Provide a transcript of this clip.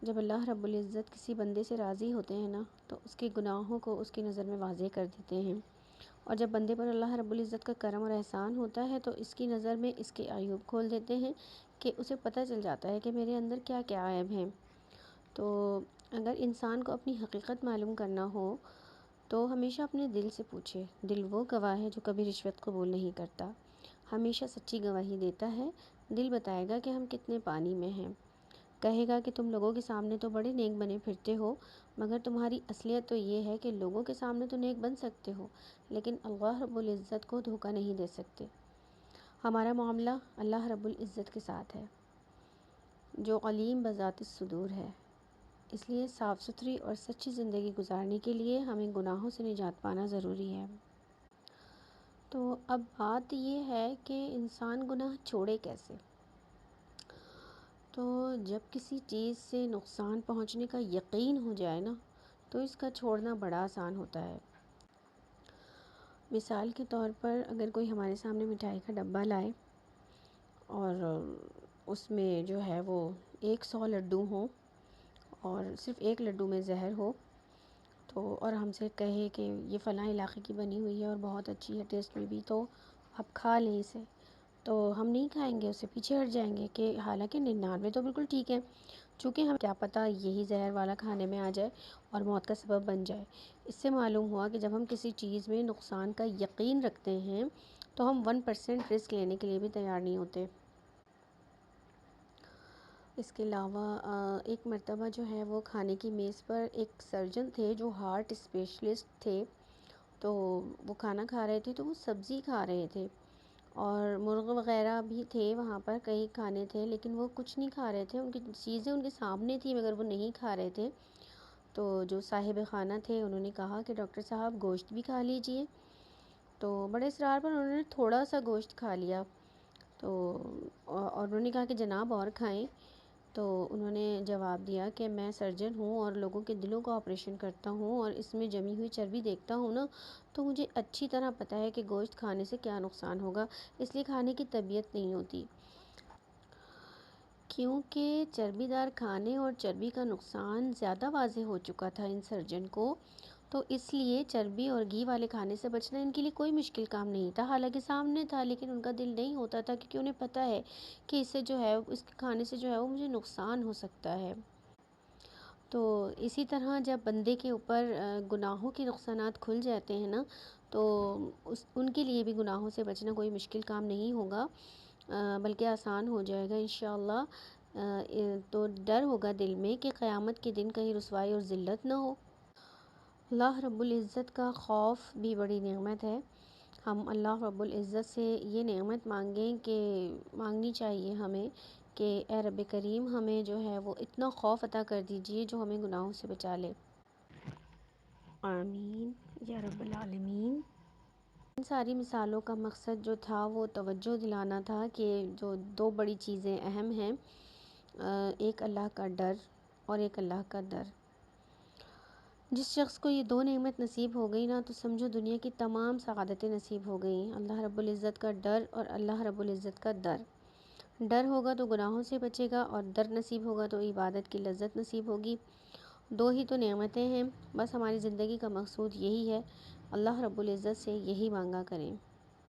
جب اللہ رب العزت کسی بندے سے راضی ہوتے ہیں نا تو اس کے گناہوں کو اس کی نظر میں واضح کر دیتے ہیں، اور جب بندے پر اللہ رب العزت کا کرم اور احسان ہوتا ہے تو اس کی نظر میں اس کے عیوب کھول دیتے ہیں کہ اسے پتہ چل جاتا ہے کہ میرے اندر کیا کیا عیب ہیں۔ تو اگر انسان کو اپنی حقیقت معلوم کرنا ہو تو ہمیشہ اپنے دل سے پوچھے۔ دل وہ گواہ ہے جو کبھی رشوت قبول نہیں کرتا، ہمیشہ سچی گواہی دیتا ہے۔ دل بتائے گا کہ ہم کتنے پانی میں ہیں، کہے گا کہ تم لوگوں کے سامنے تو بڑے نیک بنے پھرتے ہو، مگر تمہاری اصلیت تو یہ ہے کہ لوگوں کے سامنے تو نیک بن سکتے ہو لیکن اللہ رب العزت کو دھوکہ نہیں دے سکتے۔ ہمارا معاملہ اللہ رب العزت کے ساتھ ہے جو علیم بذات الصدور ہے، اس لیے صاف ستھری اور سچی زندگی گزارنے کے لیے ہمیں گناہوں سے نجات پانا ضروری ہے۔ تو اب بات یہ ہے کہ انسان گناہ چھوڑے کیسے؟ تو جب کسی چیز سے نقصان پہنچنے کا یقین ہو جائے نا تو اس کا چھوڑنا بڑا آسان ہوتا ہے۔ مثال کے طور پر اگر کوئی ہمارے سامنے مٹھائی کا ڈبہ لائے اور اس میں جو ہے وہ 100 لڈو ہوں اور صرف ایک لڈو میں زہر ہو، تو اور ہم سے کہے کہ یہ فلاں علاقے کی بنی ہوئی ہے اور بہت اچھی ہے ٹیسٹ میں بھی، تو آپ کھا لیں اسے، تو ہم نہیں کھائیں گے، اس سے پیچھے ہٹ جائیں گے کہ حالانکہ 99 تو بالکل ٹھیک ہے، چونکہ ہم کیا پتہ یہی زہر والا کھانے میں آ جائے اور موت کا سبب بن جائے۔ اس سے معلوم ہوا کہ جب ہم کسی چیز میں نقصان کا یقین رکھتے ہیں تو ہم 1% رسک لینے کے لیے بھی تیار نہیں ہوتے۔ اس کے علاوہ ایک مرتبہ جو ہے وہ کھانے کی میز پر ایک سرجن تھے جو ہارٹ اسپیشلسٹ تھے، تو وہ کھانا کھا رہے تھے، تو وہ سبزی کھا رہے تھے اور مرغ وغیرہ بھی تھے وہاں پر، کئی کھانے تھے لیکن وہ کچھ نہیں کھا رہے تھے، ان کی چیزیں ان کے سامنے تھی مگر وہ نہیں کھا رہے تھے۔ تو جو صاحب خانہ تھے انہوں نے کہا کہ ڈاکٹر صاحب گوشت بھی کھا لیجئے، تو بڑے اصرار پر انہوں نے تھوڑا سا گوشت کھا لیا، تو اور انہوں نے کہا کہ جناب اور کھائیں، تو انہوں نے جواب دیا کہ میں سرجن ہوں اور لوگوں کے دلوں کا آپریشن کرتا ہوں اور اس میں جمی ہوئی چربی دیکھتا ہوں نا، تو مجھے اچھی طرح پتہ ہے کہ گوشت کھانے سے کیا نقصان ہوگا، اس لیے کھانے کی طبیعت نہیں ہوتی۔ کیونکہ چربی دار کھانے اور چربی کا نقصان زیادہ واضح ہو چکا تھا ان سرجن کو، تو اس لیے چربی اور گھی والے کھانے سے بچنا ان کے لیے کوئی مشکل کام نہیں تھا، حالانکہ سامنے تھا لیکن ان کا دل نہیں ہوتا تھا کیونکہ انہیں پتہ ہے کہ اس سے جو ہے اس کے کھانے سے جو ہے وہ مجھے نقصان ہو سکتا ہے۔ تو اسی طرح جب بندے کے اوپر گناہوں کے نقصانات کھل جاتے ہیں نا تو ان کے لیے بھی گناہوں سے بچنا کوئی مشکل کام نہیں ہوگا، بلکہ آسان ہو جائے گا انشاءاللہ۔ تو ڈر ہوگا دل میں کہ قیامت کے دن کہیں رسوائی اور ذلت نہ ہو۔ اللہ رب العزت کا خوف بھی بڑی نعمت ہے، ہم اللہ رب العزت سے یہ نعمت مانگنی چاہیے ہمیں کہ اے رب کریم ہمیں جو ہے وہ اتنا خوف عطا کر دیجئے جو ہمیں گناہوں سے بچا لے۔ آمین یا رب العالمین۔ ان ساری مثالوں کا مقصد جو تھا وہ توجہ دلانا تھا کہ جو دو بڑی چیزیں اہم ہیں، ایک اللہ کا ڈر اور ایک اللہ کا در۔ جس شخص کو یہ دو نعمت نصیب ہو گئی نا تو سمجھو دنیا کی تمام سعادتیں نصیب ہو گئیں، اللہ رب العزت کا ڈر اور اللہ رب العزت کا در۔ ڈر ہوگا تو گناہوں سے بچے گا اور در نصیب ہوگا تو عبادت کی لذت نصیب ہوگی۔ دو ہی تو نعمتیں ہیں، بس ہماری زندگی کا مقصود یہی ہے، اللہ رب العزت سے یہی مانگا کریں۔